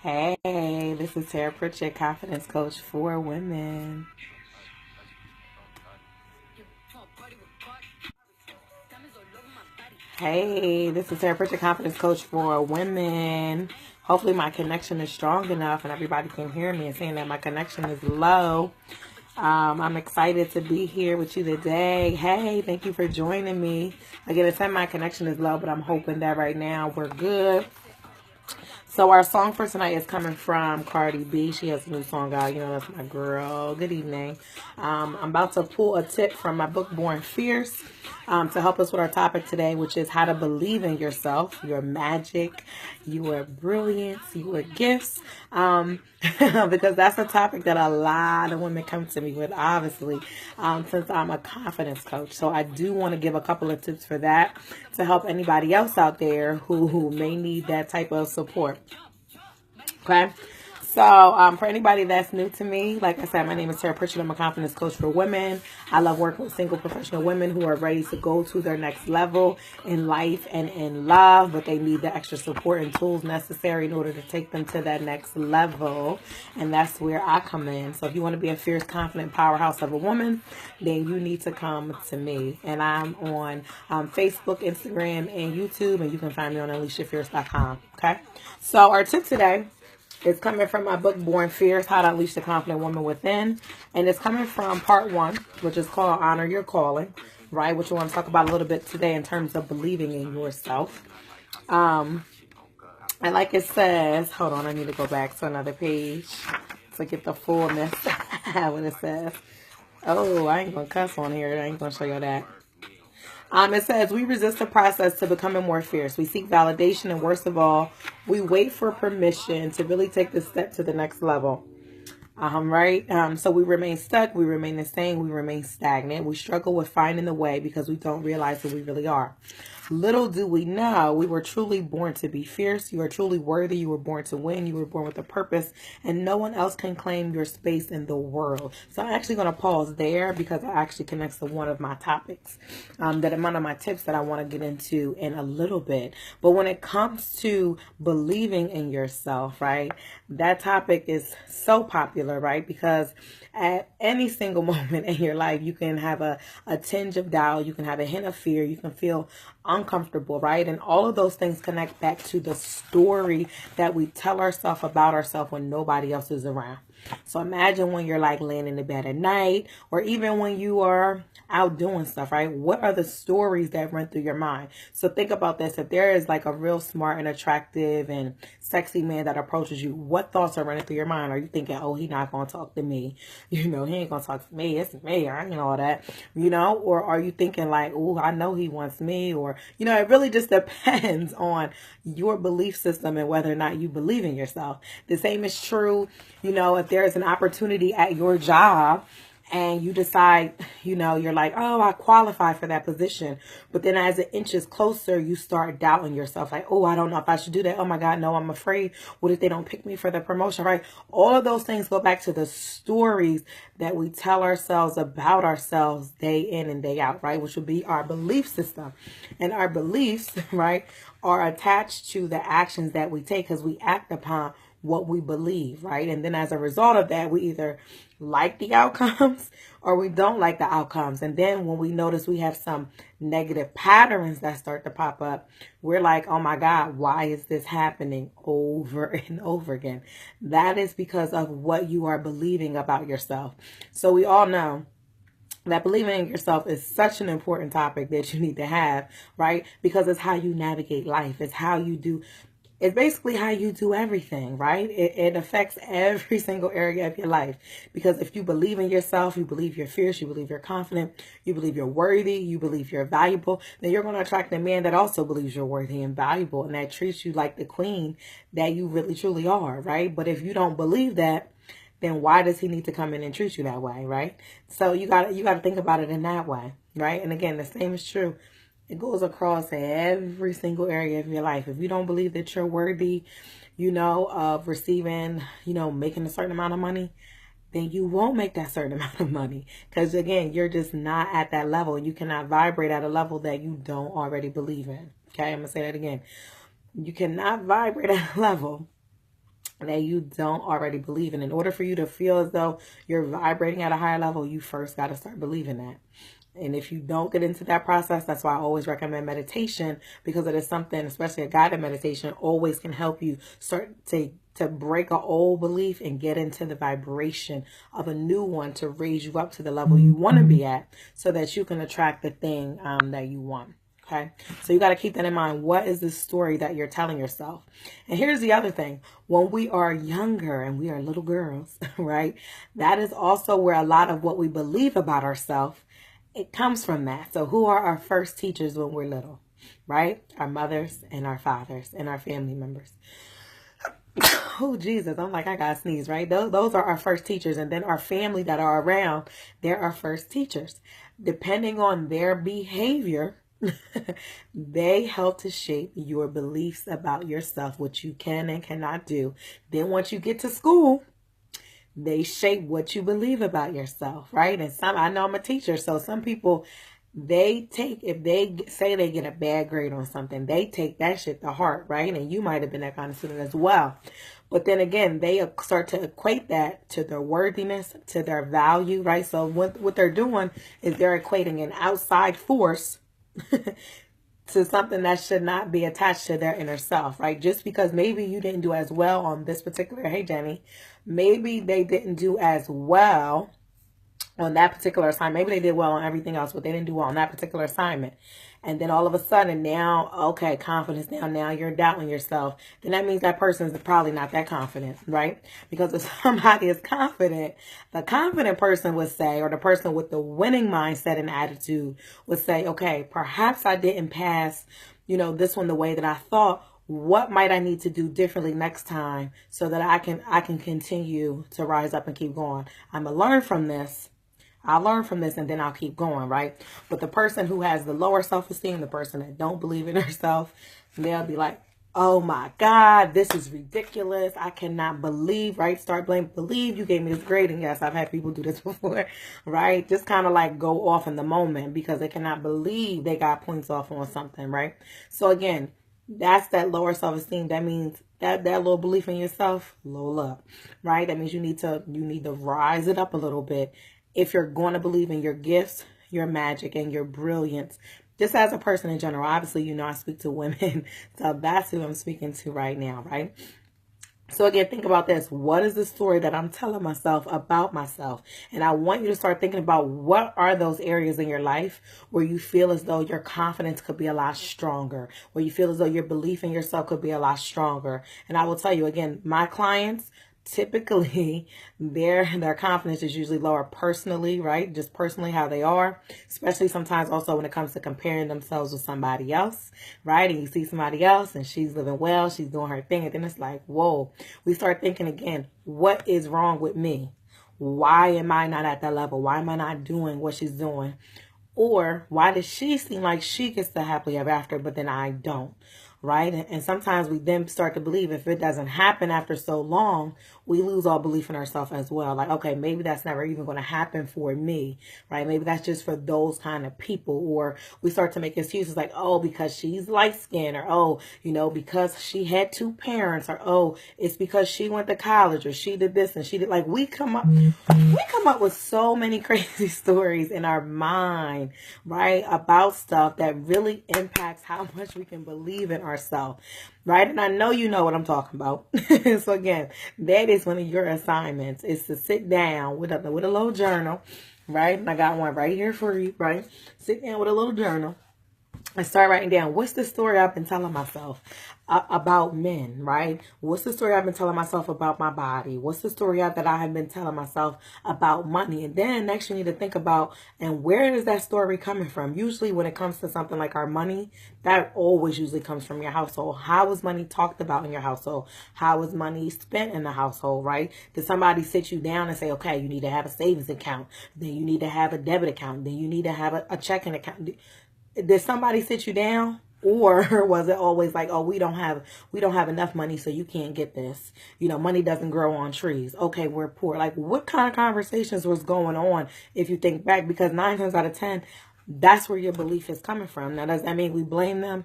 Hey, this is Tara Pritchett, confidence coach for women. Hey, this is Tara Pritchett, confidence coach for women. Hopefully, my connection is strong enough and everybody can hear me and saying that my connection is low. I'm excited to be here with you today. Hey, thank you for joining me. Again, it said my connection is low, but I'm hoping that right now we're good. So our song for tonight is coming from Cardi B. She has a new song out. You know, that's my girl. Good evening. I'm about to pull a tip from my book, Born Fierce, to help us with our topic today, which is how to believe in yourself, your magic, your brilliance, your gifts. Because that's a topic that a lot of women come to me with, obviously, since I'm a confidence coach. So I do want to give a couple of tips for that to help anybody else out there who may need that type of support. Okay. So, for anybody that's new to me, like I said, my name is Tara Pritchett. I'm a confidence coach for women. I love working with single professional women who are ready to go to their next level in life and in love, but they need the extra support and tools necessary in order to take them to that next level. And that's where I come in. So if you want to be a fierce, confident powerhouse of a woman, then you need to come to me. And I'm on Facebook, Instagram, and YouTube, and you can find me on AliciaFierce.com. Okay. So our tip today, it's coming from my book, Born Fierce, How to Unleash the Confident Woman Within. And it's coming from part 1, which is called Honor Your Calling, right? Which we want to talk about a little bit today in terms of believing in yourself. And like it says, hold on, I need to go back to another page to get the fullness what it says. Oh, I ain't going to cuss on here. I ain't going to show you that. It says, we resist the process to becoming more fierce. We seek validation, and worst of all, we wait for permission to really take the step to the next level. Right? So we remain stuck, we remain the same, we remain stagnant. We struggle with finding the way because we don't realize who we really are. Little do we know, we were truly born to be fierce. You are truly worthy. You were born to win. You were born with a purpose, and no one else can claim your space in the world. So I'm actually going to pause there because it actually connects to one of my topics, that one of my tips that I want to get into in a little bit. But when it comes to believing in yourself, right, that topic is so popular, right? Because at any single moment in your life, you can have a tinge of doubt. You can have a hint of fear. You can feel uncomfortable, right? And all of those things connect back to the story that we tell ourselves about ourselves when nobody else is around. So imagine when you're like laying in the bed at night, or even when you are out doing stuff, right? What are the stories that run through your mind? So think about this. If there is like a real smart and attractive and sexy man that approaches you, what thoughts are running through your mind? Are you thinking, oh, he's not going to talk to me? He ain't going to talk to me. It's me. I ain't all that, or are you thinking like, oh, I know he wants me? Or, it really just depends on your belief system and whether or not you believe in yourself. The same is true, if there is an opportunity at your job and you decide, you're like, oh, I qualify for that position. But then as it inches closer, you start doubting yourself. Like, oh, I don't know if I should do that. Oh my God, no, I'm afraid. What if they don't pick me for the promotion, right? All of those things go back to the stories that we tell ourselves about ourselves day in and day out, right? Which would be our belief system. And our beliefs, right, are attached to the actions that we take because we act upon what we believe, right? And then as a result of that, we either like the outcomes or we don't like the outcomes. And then when we notice we have some negative patterns that start to pop up, we're like, oh my God, why is this happening over and over again? That is because of what you are believing about yourself. So we all know that believing in yourself is such an important topic that you need to have, right? Because it's how you navigate life. It's basically how you do everything, right? It affects every single area of your life. Because if you believe in yourself, you believe you're fierce, you believe you're confident, you believe you're worthy, you believe you're valuable, then you're going to attract a man that also believes you're worthy and valuable and that treats you like the queen that you really truly are, right? But if you don't believe that, then why does he need to come in and treat you that way, right? So you got to think about it in that way, right? And again, the same is true. It goes across every single area of your life. If you don't believe that you're worthy, of receiving, making a certain amount of money, then you won't make that certain amount of money. Because again, you're just not at that level. You cannot vibrate at a level that you don't already believe in. Okay, I'm going to say that again. You cannot vibrate at a level that you don't already believe in. In order for you to feel as though you're vibrating at a higher level, you first got to start believing that. And if you don't get into that process, that's why I always recommend meditation, because it is something, especially a guided meditation, always can help you start to break an old belief and get into the vibration of a new one to raise you up to the level you want to be at, so that you can attract the thing that you want. Okay, so you got to keep that in mind. What is the story that you're telling yourself? And here's the other thing. When we are younger and we are little girls, right, that is also where a lot of what we believe about ourselves, it comes from that. So who are our first teachers when we're little, right? Our mothers and our fathers and our family members. Oh, Jesus, I'm like, I got to sneeze, right? Those are our first teachers. And then our family that are around, they're our first teachers. Depending on their behavior, they help to shape your beliefs about yourself, what you can and cannot do. Then once you get to school, they shape what you believe about yourself, right? And I know I'm a teacher, so some people, if they say they get a bad grade on something, they take that shit to heart, right? And you might have been that kind of student as well. But then again, they start to equate that to their worthiness, to their value, right? So what they're doing is they're equating an outside force to something that should not be attached to their inner self, right? Just because maybe you didn't do as well on this particular, hey Jenny, maybe they didn't do as well on that particular assignment. Maybe they did well on everything else, but they didn't do well on that particular assignment. And then all of a sudden now, okay, confidence now you're doubting yourself. Then that means that person is probably not that confident, right? Because if somebody is confident, the confident person would say, or the person with the winning mindset and attitude would say, okay, perhaps I didn't pass, this one the way that I thought. What might I need to do differently next time so that I can continue to rise up and keep going? I'm going to learn from this. I'll learn from this and then I'll keep going, right? But the person who has the lower self-esteem, the person that don't believe in herself, they'll be like, oh my God, this is ridiculous. I cannot believe, right? Start blaming, believe you gave me this grade. And yes, I've had people do this before, right? Just kind of like go off in the moment because they cannot believe they got points off on something, right? So again, that's that lower self-esteem. That means that little belief in yourself, low up, right? That means you need to rise it up a little bit. If you're going to believe in your gifts, your magic, and your brilliance, just as a person in general, obviously, I speak to women, so that's who I'm speaking to right now, right? So again, think about this. What is the story that I'm telling myself about myself? And I want you to start thinking about what are those areas in your life where you feel as though your confidence could be a lot stronger, where you feel as though your belief in yourself could be a lot stronger. And I will tell you again, my clients, typically their confidence is usually lower personally, right? Just personally how they are, especially sometimes also when it comes to comparing themselves with somebody else, right? And you see somebody else and she's living well, she's doing her thing. And then it's like, whoa, we start thinking again, what is wrong with me? Why am I not at that level? Why am I not doing what she's doing? Or why does she seem like she gets the happily ever after, but then I don't? Right? And sometimes we then start to believe if it doesn't happen after so long, we lose all belief in ourselves as well. Like, okay, maybe that's never even going to happen for me, right? Maybe that's just for those kind of people. Or we start to make excuses like, oh, because she's light skinned, or, oh, because she had two parents, or, oh, it's because she went to college, or she did this and she did, like, we come up with so many crazy stories in our mind, right? About stuff that really impacts how much we can believe in ourselves, right? And I know you know what I'm talking about. So again, that is one of your assignments, is to sit down with a little journal, right? And I got one right here for you, right? Sit down with a little journal and start writing down, what's the story I've been telling myself about men, right? What's the story I've been telling myself about my body? What's the story that I have been telling myself about money? And then next you need to think about, and where is that story coming from? Usually when it comes to something like our money, that always usually comes from your household. How is money talked about in your household? How is money spent in the household, right? Did somebody sit you down and say, okay, you need to have a savings account, then you need to have a debit account, then you need to have a checking account? Did somebody sit you down? Or was it always like, oh, we don't have enough money, so you can't get this. Money doesn't grow on trees. Okay, we're poor. Like, what kind of conversations was going on if you think back? Because 9 times out of 10, that's where your belief is coming from. Now, does that mean we blame them?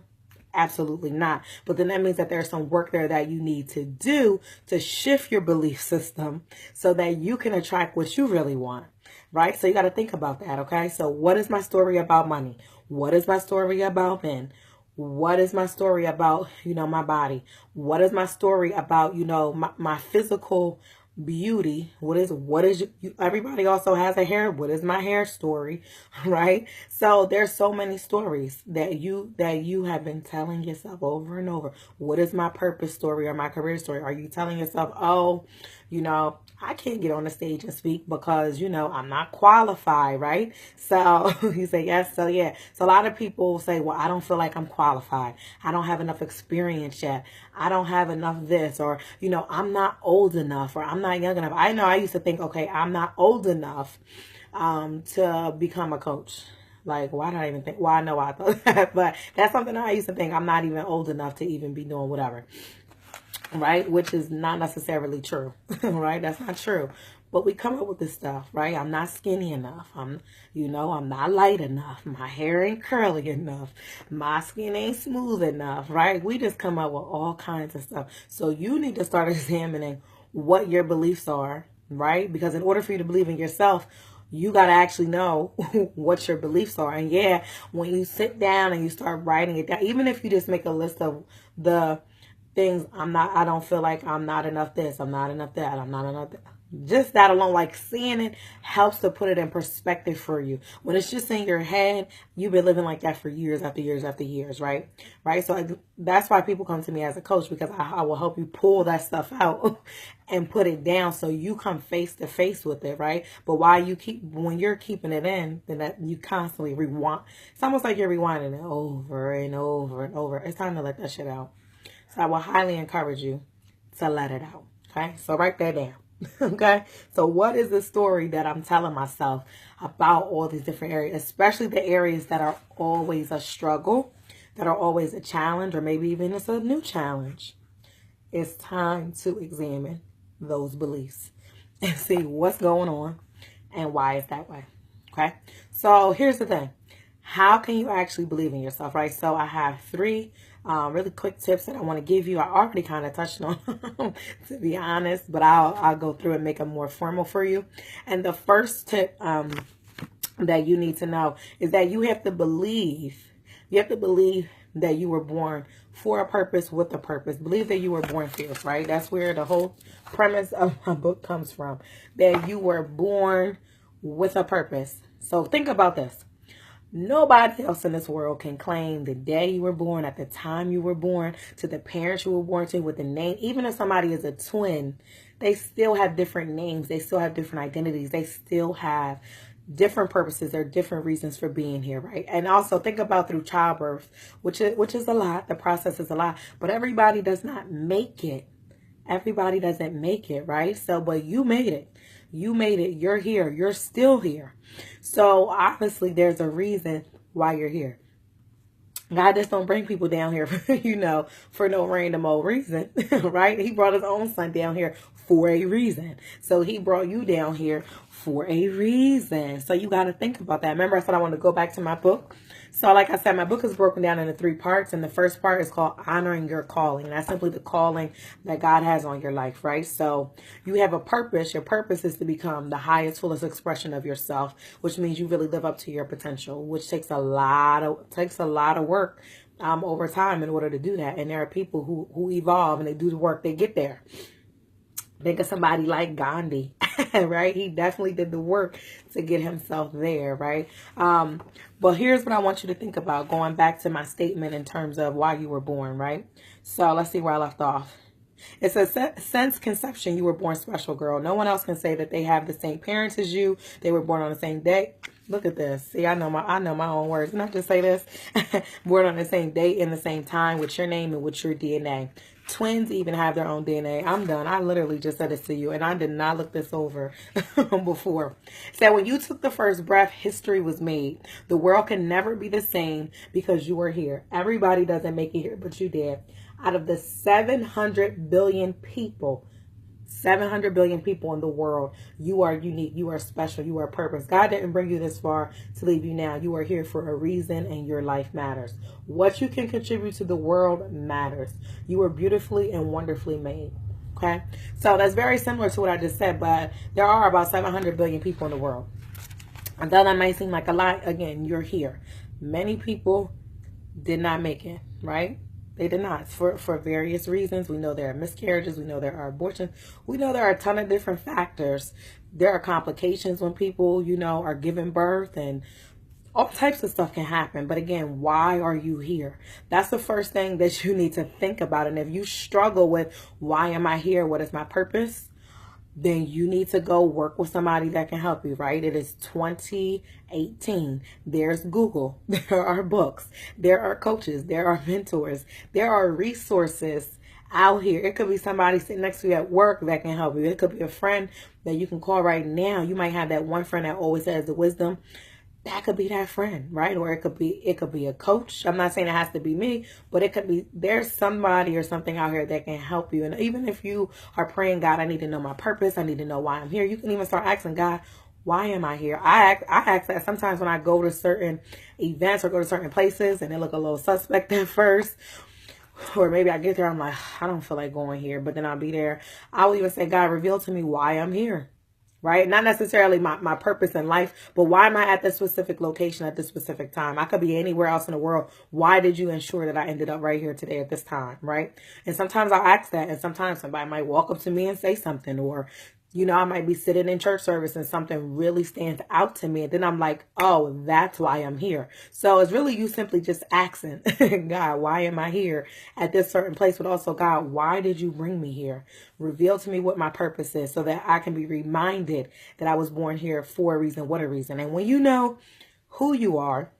Absolutely not. But then that means that there's some work there that you need to do to shift your belief system so that you can attract what you really want, right? So you got to think about that, okay? So what is my story about money? What is my story about men? What is my story about, my body? What is my story about, my physical beauty? Everybody also has a hair. What is my hair story? Right? So there's so many stories that you have been telling yourself over and over. What is my purpose story or my career story? Are you telling yourself, oh, I can't get on the stage and speak because, I'm not qualified, right? So you say yes. So yeah. So a lot of people say, well, I don't feel like I'm qualified. I don't have enough experience yet. I don't have enough this, or, I'm not old enough, or I'm not young enough. I know I used to think, okay, I'm not old enough to become a coach. Like, why did I even think? Well, I know I thought that, but that's something I used to think. I'm not even old enough to even be doing whatever. Right? Which is not necessarily true. Right? That's not true. But we come up with this stuff, right? I'm not skinny enough. I'm not light enough. My hair ain't curly enough. My skin ain't smooth enough, right? We just come up with all kinds of stuff. So you need to start examining what your beliefs are, right? Because in order for you to believe in yourself, you got to actually know what your beliefs are. And yeah, when you sit down and you start writing it down, even if you just make a list of the things, I don't feel like I'm not enough this, I'm not enough that, I'm not enough that. Just that alone, like seeing it helps to put it in perspective for you. When it's just in your head, you've been living like that for years after years after years, right? Right? So that's why people come to me as a coach, because I will help you pull that stuff out and put it down so you come face to face with it, right? But when you're keeping it in, then that you constantly rewind. It's almost like you're rewinding it over and over and over. It's time to let that shit out. So I will highly encourage you to let it out. Okay? So write that down. Okay? So what is the story that I'm telling myself about all these different areas, especially the areas that are always a struggle, that are always a challenge, or maybe even it's a new challenge? It's time to examine those beliefs and see what's going on and why it's that way. Okay? So here's the thing. How can you actually believe in yourself, right? So I have 3 really quick tips that I want to give you. I already kind of touched on to be honest, but I'll go through and make them more formal for you. And the first tip that you need to know is that you have to believe. You have to believe that you were born for a purpose, with a purpose. Believe that you were born fierce, right? That's where the whole premise of my book comes from. That you were born with a purpose. So think about this. Nobody else in this world can claim the day you were born, at the time you were born, to the parents you were born to, with the name. Even if somebody is a twin, they still have different names. They still have different identities. They still have different purposes or different reasons for being here, right? And also think about through childbirth, which is a lot. The process is a lot. But everybody does not make it. Everybody doesn't make it, right? So, but you made it. You made it. You're here. You're still here. So obviously there's a reason why you're here. God just don't bring people down here, for no random old reason, right? He brought his own son down here for a reason. So he brought you down here for a reason. So you got to think about that. Remember I said I want to go back to my book. So like I said, my book is broken down into 3 parts. And the first part is called Honoring Your Calling. And that's simply the calling that God has on your life, right? So you have a purpose. Your purpose is to become the highest, fullest expression of yourself, which means you really live up to your potential, which takes a lot of work over time in order to do that. And there are people who evolve and they do the work, they get there. Think of somebody like Gandhi, right? He definitely did the work to get himself there, right? But here's what I want you to think about, going back to my statement in terms of why you were born, right? So let's see where I left off. It says, since conception, you were born special, girl. No one else can say that they have the same parents as you. They were born on the same day. Look at this. See, I know my own words. Can I just say this? Born on the same date in the same time with your name and with your DNA. Twins even have their own DNA. I'm done. I literally just said this to you, and I did not look this over before. It said, when you took the first breath, history was made. The world can never be the same because you were here. Everybody doesn't make it here, but you did. Out of the 700 billion people, 700 billion people in the world. You are unique. You are special. You are purpose. God didn't bring you this far to leave you now. You are here for a reason, and your life matters. What you can contribute to the world matters. You are beautifully and wonderfully made. Okay? So that's very similar to what I just said, but there are about 700 billion people in the world. And though that might seem like a lot, again, you're here. Many people did not make it, right? They did not, for various reasons. We know there are miscarriages. We know there are abortions. We know there are a ton of different factors. There are complications when people, are giving birth, and all types of stuff can happen. But again, why are you here? That's the first thing that you need to think about. And if you struggle with, why am I here? What is my purpose? Then you need to go work with somebody that can help you, right? It is 2018. There's Google. There are books. There are coaches. There are mentors. There are resources out here. It could be somebody sitting next to you at work that can help you. It could be a friend that you can call right now. You might have that one friend that always has the wisdom. That could be that friend, right? Or it could be a coach. I'm not saying it has to be me, but it could be, there's somebody or something out here that can help you. And even if you are praying, God, I need to know my purpose. I need to know why I'm here. You can even start asking God, why am I here? I ask that sometimes when I go to certain events or go to certain places and they look a little suspect at first. Or maybe I get there, I'm like, I don't feel like going here, but then I'll be there. I will even say, God, reveal to me why I'm here. Right? Not necessarily my purpose in life, but why am I at this specific location at this specific time? I could be anywhere else in the world. Why did you ensure that I ended up right here today at this time? Right? And sometimes I'll ask that, and sometimes somebody might walk up to me and say something, or I might be sitting in church service and something really stands out to me. And then I'm like, oh, that's why I'm here. So it's really you simply just asking, God, why am I here at this certain place? But also, God, why did you bring me here? Reveal to me what my purpose is so that I can be reminded that I was born here for a reason. What a reason. And when you know who you are,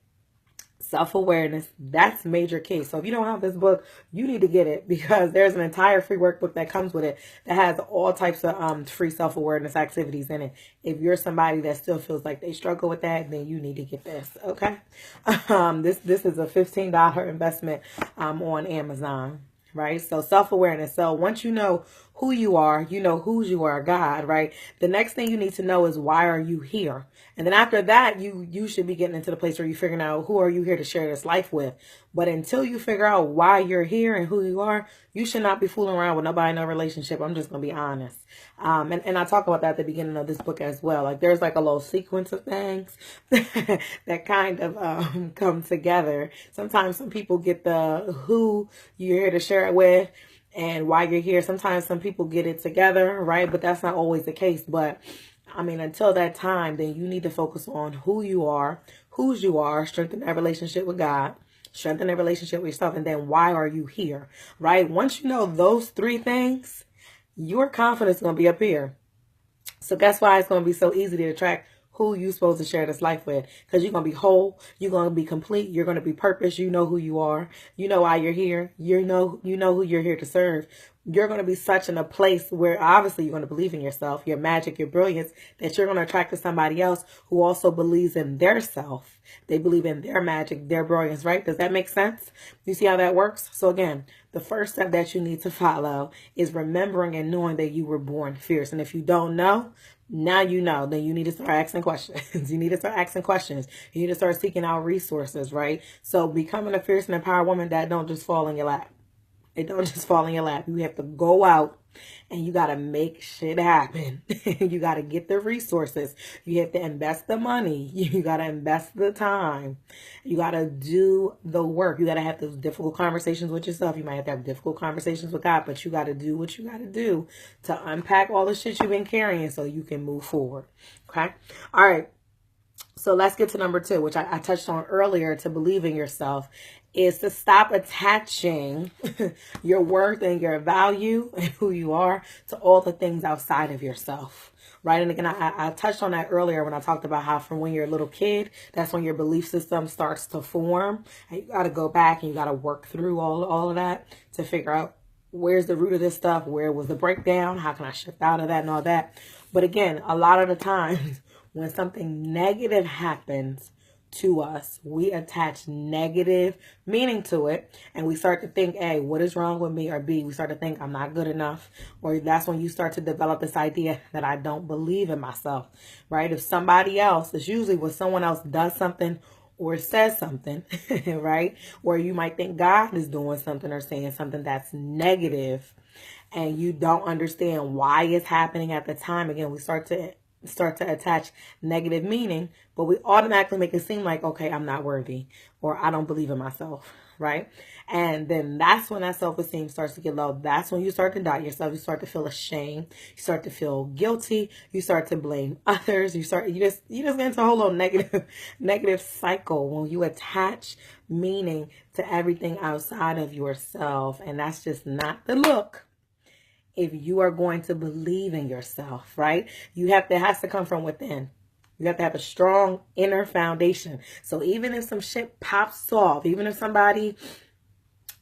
self-awareness, that's major key. So if you don't have this book, you need to get it, because there's an entire free workbook that comes with it that has all types of free self-awareness activities in it. If you're somebody that still feels like they struggle with that, then you need to get this. Okay. This is a $15 investment on Amazon. Right? So self-awareness. So once you know who you are, you know whose you are, God, right? The next thing you need to know is, why are you here? And then after that, you should be getting into the place where you're figuring out, who are you here to share this life with? But until you figure out why you're here and who you are, you should not be fooling around with nobody in a relationship. I'm just going to be honest. And I talk about that at the beginning of this book as well. Like, there's like a little sequence of things that kind of come together. Sometimes some people get the who you're here to share it with and why you're here. Sometimes some people get it together, right? But that's not always the case. But until that time, then you need to focus on who you are, whose you are, strengthen that relationship with God, strengthen that relationship with yourself, and then why are you here, right? Once you know those three things, your confidence is going to be up here. So guess why it's going to be so easy to attract who you supposed to share this life with, because you're going to be whole, you're going to be complete, you're going to be purpose, you know who you are, you know why you're here, you know who you're here to serve. You're going to be such in a place where obviously you're going to believe in yourself, your magic, your brilliance, that you're going to attract to somebody else who also believes in their self. They believe in their magic, their brilliance, right? Does that make sense? You see how that works? So again, the first step that you need to follow is remembering and knowing that you were born fierce. And if you don't know, now you know. Then you need to start asking questions. You need to start asking questions. You need to start seeking out resources, right? So becoming a fierce and empowered woman, that don't just fall in your lap. It don't just fall in your lap. You have to go out and you got to make shit happen. You got to get the resources. You have to invest the money. You got to invest the time. You got to do the work. You got to have those difficult conversations with yourself. You might have to have difficult conversations with God, but you got to do what you got to do to unpack all the shit you've been carrying so you can move forward. Okay. All right. So let's get to number 2, which I touched on earlier. To believe in yourself is to stop attaching your worth and your value and who you are to all the things outside of yourself. Right. And again, I touched on that earlier when I talked about how from when you're a little kid, that's when your belief system starts to form. And you got to go back and you got to work through all of that to figure out where's the root of this stuff? Where was the breakdown? How can I shift out of that and all that? But again, a lot of the times when something negative happens to us, we attach negative meaning to it, and we start to think, A, what is wrong with me? Or B, we start to think I'm not good enough. Or that's when you start to develop this idea that I don't believe in myself, right? If somebody else, it's usually when someone else does something or says something, right? Or you might think God is doing something or saying something that's negative, and you don't understand why it's happening at the time. Again, we start to attach negative meaning, but we automatically make it seem like, okay, I'm not worthy, or I don't believe in myself, right? And then that's when that self-esteem starts to get low. That's when you start to doubt yourself. You start to feel ashamed. You start to feel guilty. You start to blame others. You just get into a whole little negative cycle when you attach meaning to everything outside of yourself. And that's just not the look if you are going to believe in yourself, right? It has to come from within. You have to have a strong inner foundation. So even if some shit pops off, even if somebody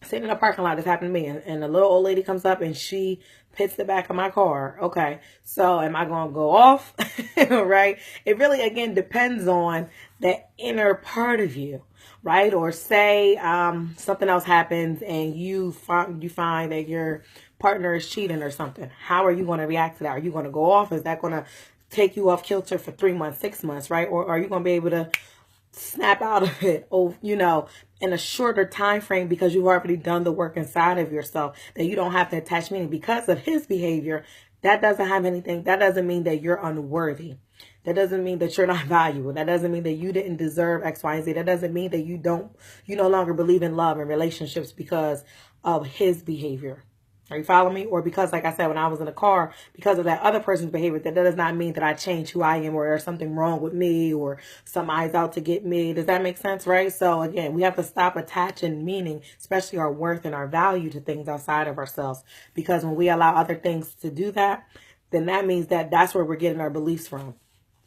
sitting in a parking lot, this happened to me, and a little old lady comes up and she hits the back of my car. Okay, so am I going to go off? Right? It really, again, depends on that inner part of you, right? Or say something else happens and you find that your partner is cheating or something. How are you going to react to that? Are you going to go off? Is that going to take you off kilter for 3 months, 6 months, right? Or are you going to be able to snap out of it, or, in a shorter time frame, because you've already done the work inside of yourself, that you don't have to attach meaning because of his behavior? That doesn't have anything. That doesn't mean that you're unworthy. That doesn't mean that you're not valuable. That doesn't mean that you didn't deserve X, Y, and Z. That doesn't mean that you no longer believe in love and relationships because of his behavior. Are you following me? Or because, like I said, when I was in the car, because of that other person's behavior, that does not mean that I change who I am, or there's something wrong with me, or somebody's out to get me. Does that make sense, right? So again, we have to stop attaching meaning, especially our worth and our value, to things outside of ourselves. Because when we allow other things to do that, then that means that that's where we're getting our beliefs from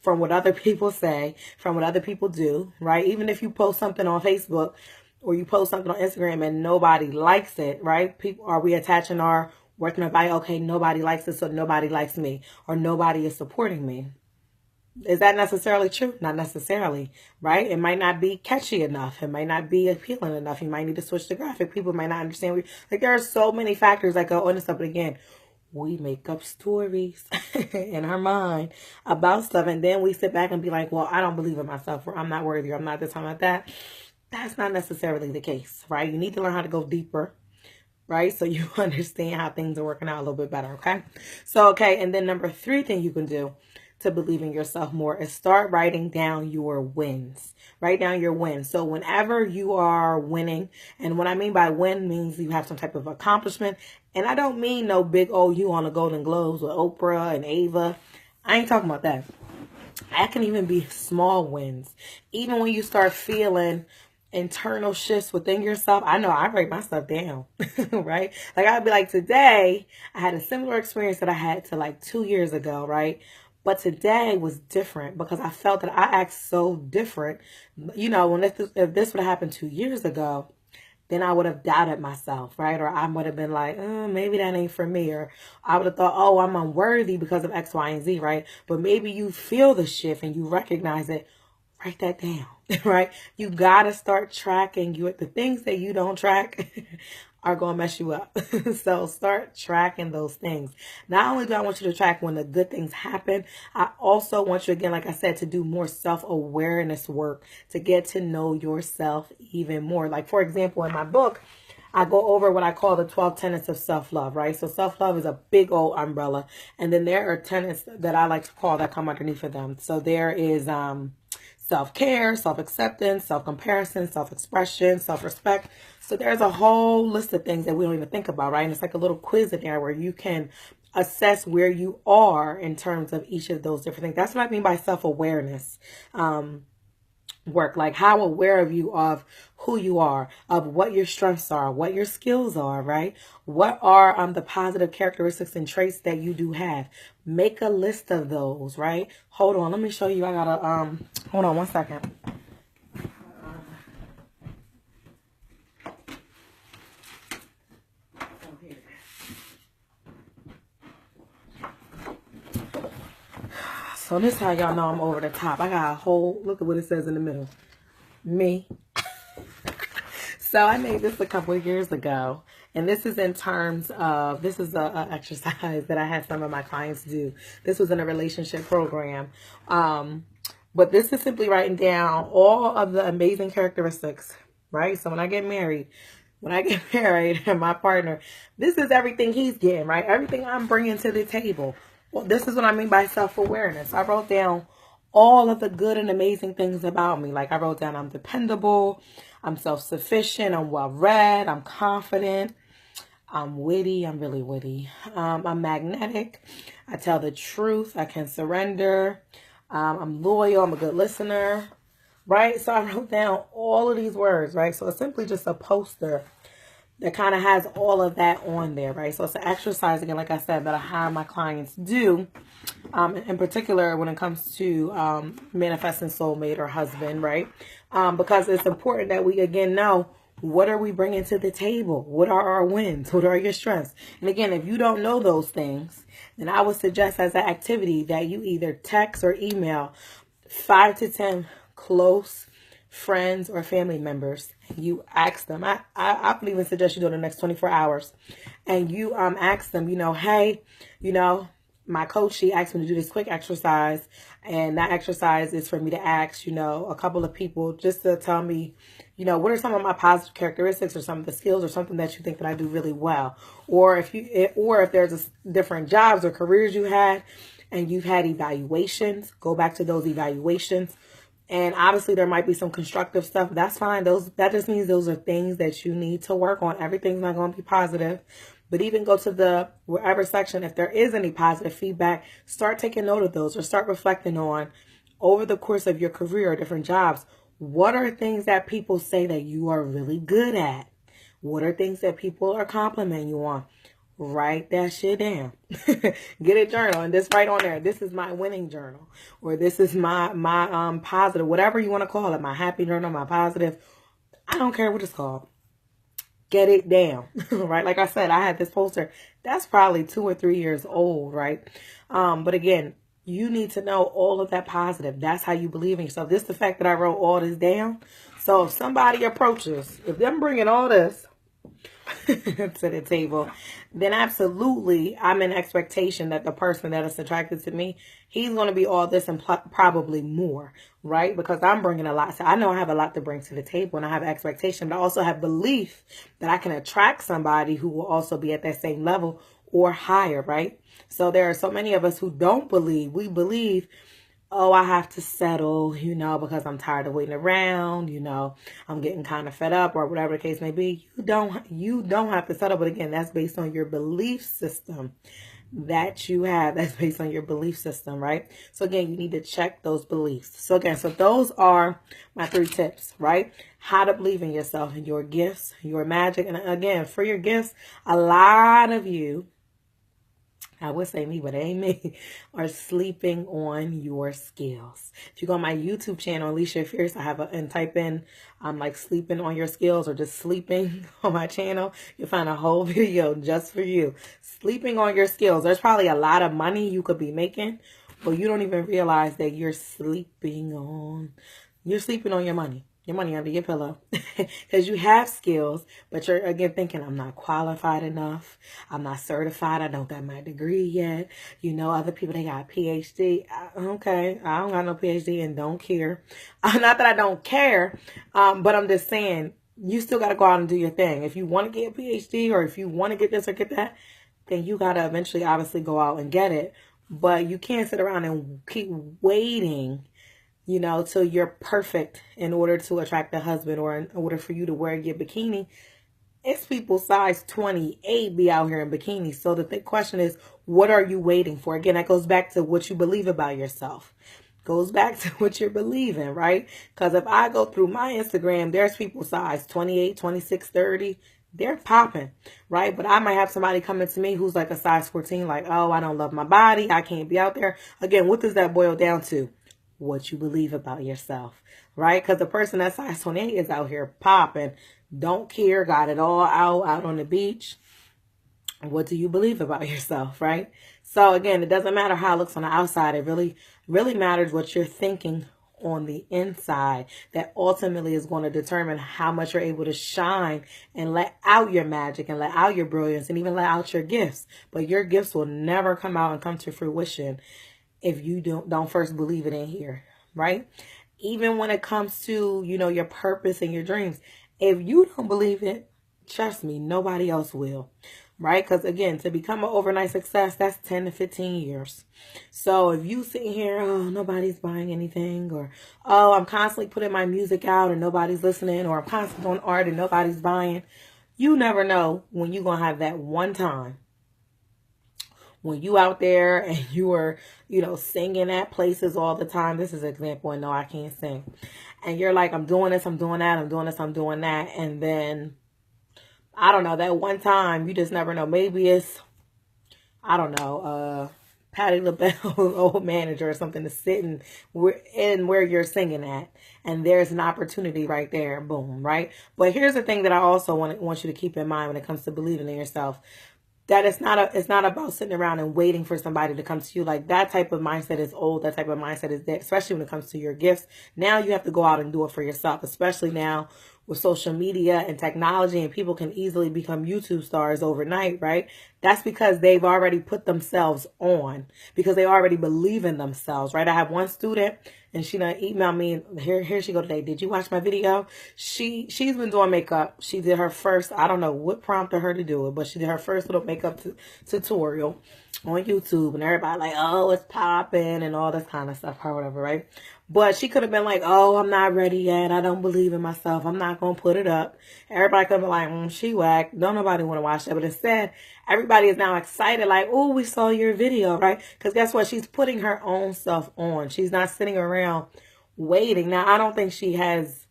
what other people say, from what other people do, right? Even if you post something on Facebook, or you post something on Instagram and nobody likes it, right? Are we attaching our worth and our value? Okay, nobody likes it, so nobody likes me, or nobody is supporting me. Is that necessarily true? Not necessarily, right? It might not be catchy enough. It might not be appealing enough. You might need to switch the graphic. People might not understand. There are so many factors that go into stuff. But again, we make up stories in our mind about stuff, and then we sit back and be like, well, I don't believe in myself, or I'm not worthy, or I'm not this, I'm not that. That's not necessarily the case, right? You need to learn how to go deeper, right? So you understand how things are working out a little bit better, okay? So, okay, and then number 3 thing you can do to believe in yourself more is start writing down your wins. Write down your wins. So whenever you are winning, and what I mean by win means you have some type of accomplishment, and I don't mean no big, you on the Golden Globes with Oprah and Ava. I ain't talking about that. That can even be small wins. Even when you start feeling internal shifts within yourself. I know I write my stuff down, right? Like I'd be like, today I had a similar experience that I had to like 2 years ago, right? But today was different because I felt that I act so different. If this would have happened 2 years ago, then I would have doubted myself, right? Or I would have been like, maybe that ain't for me. Or I would have thought, I'm unworthy because of X, Y, and Z, right? But maybe you feel the shift and you recognize it. Write that down, right? You got to start tracking the things that you don't track are going to mess you up. So start tracking those things. Not only do I want you to track when the good things happen, I also want you, again, like I said, to do more self-awareness work to get to know yourself even more. Like, for example, in my book, I go over what I call the 12 tenets of self-love, right? So self-love is a big old umbrella. And then there are tenets that I like to call that come underneath of them. So there is self-care, self-acceptance, self-comparison, self-expression, self-respect. So there's a whole list of things that we don't even think about, right? And it's like a little quiz in there where you can assess where you are in terms of each of those different things. That's what I mean by self-awareness work. Like, how aware of you of who you are, of what your strengths are, what your skills are, right? What are the positive characteristics and traits that you do have? Make a list of those, right? Hold on, let me show you. I gotta hold on one second. So this is how y'all know I'm over the top. I got a whole, look at what it says in the middle. Me. So I made this a couple of years ago. And this is in terms of, this is a exercise that I had some of my clients do. This was in a relationship program. But this is simply writing down all of the amazing characteristics, right? So when I get married, and my partner, this is everything he's getting, right? Everything I'm bringing to the table. Well, this is what I mean by self-awareness. I wrote down all of the good and amazing things about me. Like I wrote down, I'm dependable, I'm self-sufficient, I'm well-read, I'm confident, I'm witty, I'm really witty. I'm magnetic, I tell the truth, I can surrender, I'm loyal, I'm a good listener, right? So I wrote down all of these words, right? So it's simply just a poster that kind of has all of that on there, right? So it's an exercise, again, like I said, that I have my clients do, in particular when it comes to manifesting soulmate or husband, right? Because it's important that we, again, know what are we bringing to the table? What are our wins? What are your strengths? And again, if you don't know those things, then I would suggest as an activity that you either text or email 5 to 10 close friends or family members, and you ask them, I would even suggest you do it in the next 24 hours, and you ask them, hey, my coach, she asked me to do this quick exercise, and that exercise is for me to ask, a couple of people just to tell me, what are some of my positive characteristics or some of the skills or something that you think that I do really well, or if there's different jobs or careers you had and you've had evaluations, go back to those evaluations. And obviously there might be some constructive stuff. That's fine. That just means those are things that you need to work on. Everything's not going to be positive. But even go to the wherever section, if there is any positive feedback, start taking note of those or start reflecting on over the course of your career or different jobs. What are things that people say that you are really good at? What are things that people are complimenting you on? Write that shit down. Get a journal and just write on there, this is my winning journal, or this is my positive, whatever you want to call it, my happy journal, my positive. I don't care what it's called. Get it down. Right? Like I said, I had this poster that's probably 2 or 3 years old, right? But again, you need to know all of that positive. That's how you believe in yourself. This is the fact that I wrote all this down. So if somebody approaches, if them bringing all this to the table, then absolutely I'm in expectation that the person that is attracted to me, he's going to be all this and probably more, right? Because I'm bringing a lot. So I know I have a lot to bring to the table, and I have expectation, but I also have belief that I can attract somebody who will also be at that same level or higher, right? So there are so many of us who don't believe. We believe, oh, I have to settle, because I'm tired of waiting around, I'm getting kind of fed up or whatever the case may be. You don't have to settle. But again, that's based on your belief system that you have. That's based on your belief system, right? So again, you need to check those beliefs. So again, those are my 3 tips, right? How to believe in yourself and your gifts, your magic. And again, for your gifts, a lot of you, I would say me, but it ain't me, are sleeping on your skills. If you go on my YouTube channel, Alicia Fierce, I have and type in like sleeping on your skills or just sleeping on my channel, you'll find a whole video just for you. Sleeping on your skills. There's probably a lot of money you could be making, but you don't even realize that you're sleeping on your money. Your money under your pillow, because you have skills, but you're again thinking, I'm not qualified enough. I'm not certified. I don't got my degree yet. Other people, they got a PhD. Okay. I don't got no PhD and don't care. Not that I don't care. But I'm just saying you still got to go out and do your thing. If you want to get a PhD or if you want to get this or get that, then you got to eventually obviously go out and get it. But you can't sit around and keep waiting till you're perfect in order to attract a husband or in order for you to wear your bikini. It's people size 28 be out here in bikinis. So the question is, what are you waiting for? Again, that goes back to what you believe about yourself. Goes back to what you're believing, right? Because if I go through my Instagram, there's people size 28, 26, 30. They're popping, right? But I might have somebody coming to me who's like a size 14, like, oh, I don't love my body. I can't be out there. Again, what does that boil down to? What you believe about yourself, right? Because the person that size 28 is out here popping, don't care, got it all out on the beach. What do you believe about yourself, right? So again, it doesn't matter how it looks on the outside. It really matters what you're thinking on the inside that ultimately is going to determine how much you're able to shine and let out your magic and let out your brilliance and even let out your gifts. But your gifts will never come out and come to fruition if you don't first believe it in here, right? Even when it comes to, your purpose and your dreams, if you don't believe it, trust me, nobody else will, right? Because again, to become an overnight success, that's 10 to 15 years. So if you sit here, oh, nobody's buying anything, or, oh, I'm constantly putting my music out and nobody's listening, or I'm constantly doing art and nobody's buying, you never know when you're going to have that one time when you out there and you are, singing at places all the time. This is an example, and no, I can't sing. And you're like, I'm doing this, I'm doing that, I'm doing this, I'm doing that. And then, I don't know, that one time, you just never know. Maybe it's, I don't know, Patti LaBelle's old manager or something to sit in where you're singing at. And there's an opportunity right there. Boom, right? But here's the thing that I also want you to keep in mind when it comes to believing in yourself. That it's not about sitting around and waiting for somebody to come to you. Like, that type of mindset is old. That type of mindset is dead, especially when it comes to your gifts. Now you have to go out and do it for yourself, especially now with social media and technology, and people can easily become YouTube stars overnight, right? That's because they've already put themselves on, because they already believe in themselves, right? I have one student, and she done emailed me. Here she go today. Did you watch my video? She's been doing makeup. She did her first, I don't know what prompted her to do it, but she did her first little makeup tutorial on YouTube, and everybody like, oh, it's popping and all this kind of stuff or whatever, right? But she could have been like, oh, I'm not ready yet. I don't believe in myself. I'm not going to put it up. Everybody could be like, she whack. Don't nobody want to watch that. But instead, everybody is now excited like, oh, we saw your video, right? Because guess what? She's putting her own self on. She's not sitting around waiting. Now, I don't think she doesn't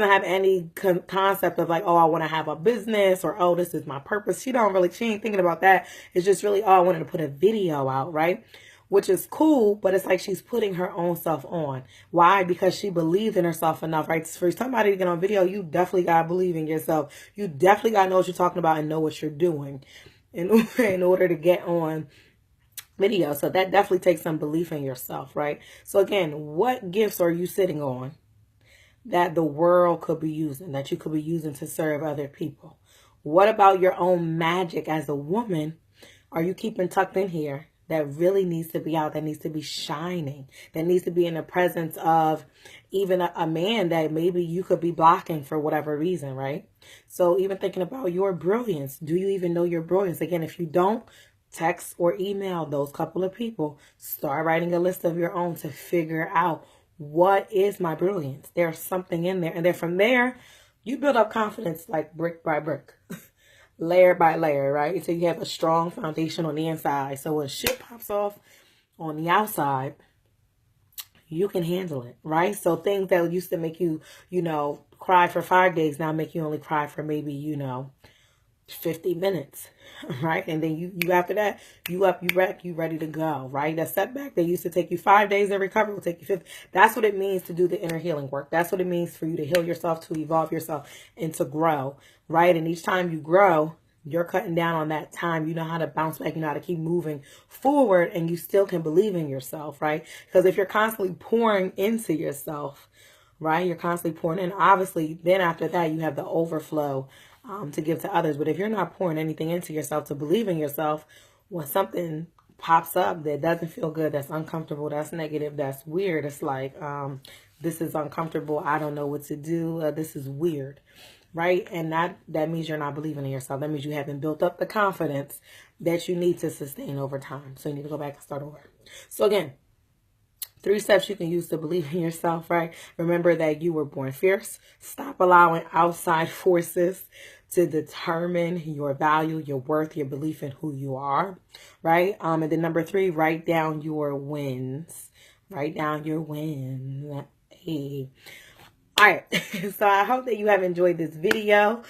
have any concept of like, oh, I want to have a business, or, oh, this is my purpose. She ain't thinking about that. It's just really, oh, I wanted to put a video out, right? Which is cool, but it's like she's putting her own self on. Why? Because she believed in herself enough, right? For somebody to get on video, you definitely got to believe in yourself. You definitely got to know what you're talking about and know what you're doing in order to get on video. So that definitely takes some belief in yourself, right? So again, what gifts are you sitting on that the world could be using, that you could be using to serve other people? What about your own magic as a woman are you keeping tucked in here that really needs to be out, that needs to be shining, that needs to be in the presence of even a man that maybe you could be blocking for whatever reason, right? So even thinking about your brilliance, do you even know your brilliance? Again, if you don't, text or email those couple of people. Start writing a list of your own to figure out, what is my brilliance? There's something in there. And then from there, you build up confidence like brick by brick. Layer by layer, right? Until you have a strong foundation on the inside. So when shit pops off on the outside, you can handle it, right? So things that used to make you, cry for 5 days now make you only cry for maybe, 50 minutes, right? And then you after that, you up, you wreck, you ready to go, right? That setback that used to take you 5 days to recover will take you 50. That's what it means to do the inner healing work. That's what it means for you to heal yourself, to evolve yourself, and to grow, right? And each time you grow, you're cutting down on that time. You know how to bounce back. You know how to keep moving forward, and you still can believe in yourself, right? Because if you're constantly pouring into yourself, right? You're constantly pouring in. Obviously, then after that, you have the overflow to give to others. But if you're not pouring anything into yourself to believe in yourself, when something pops up that doesn't feel good, that's uncomfortable, that's negative, that's weird, it's like, this is uncomfortable. I don't know what to do. This is weird, right? And that means you're not believing in yourself. That means you haven't built up the confidence that you need to sustain over time. So you need to go back and start over. So again, 3 steps you can use to believe in yourself, right? Remember that you were born fierce. Stop allowing outside forces to determine your value, your worth, your belief in who you are, right? And then number 3, write down your wins. Write down your wins. Hey. All right, so I hope that you have enjoyed this video.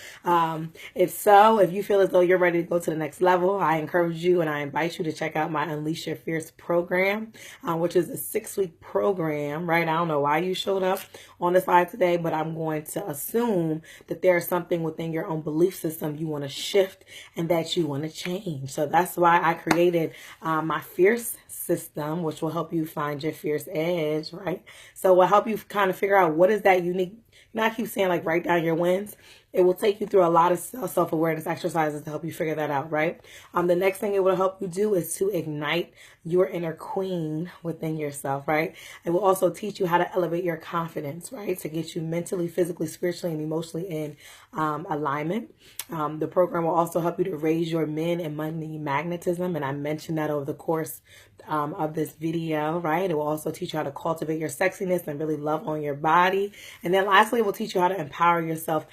If so, if you feel as though you're ready to go to the next level, I encourage you and I invite you to check out my Unleash Your Fierce program, which is a 6-week program, right? I don't know why you showed up on this live today, but I'm going to assume that there's something within your own belief system you want to shift and that you want to change. So that's why I created my Fierce system, which will help you find your fierce edge, right? So will help you kind of figure out what is that unique. Not keep saying like write down your wins. It will take you through a lot of self-awareness exercises to help you figure that out, right? The next thing it will help you do is to ignite your inner queen within yourself, right? It will also teach you how to elevate your confidence, right? To get you mentally, physically, spiritually, and emotionally in alignment. The program will also help you to raise your men and money magnetism, and I mentioned that over the course of this video, right? It will also teach you how to cultivate your sexiness and really love on your body. And then lastly, it will teach you how to empower yourself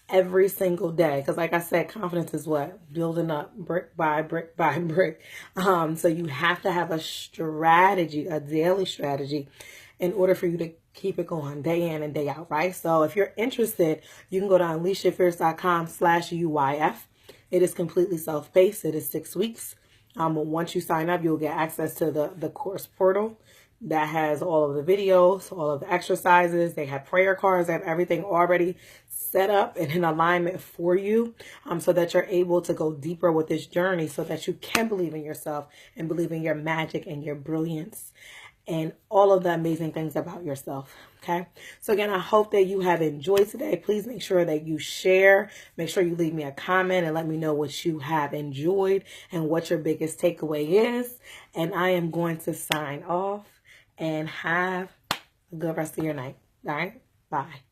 every single day. Because like I said, confidence is what? Building up brick by brick by brick. So you have to have a strategy, a daily strategy, in order for you to keep it going day in and day out, right? So if you're interested, you can go to unleashyourfierce.com/UYF. It is completely self-paced. It is 6 weeks. Once you sign up, you'll get access to the course portal that has all of the videos, all of the exercises. They have prayer cards. They have everything already set up and in alignment for you, so that you're able to go deeper with this journey, so that you can believe in yourself and believe in your magic and your brilliance and all of the amazing things about yourself. Okay. So again, I hope that you have enjoyed today. Please make sure that you share, make sure you leave me a comment and let me know what you have enjoyed and what your biggest takeaway is. And I am going to sign off and have a good rest of your night. All right. Bye.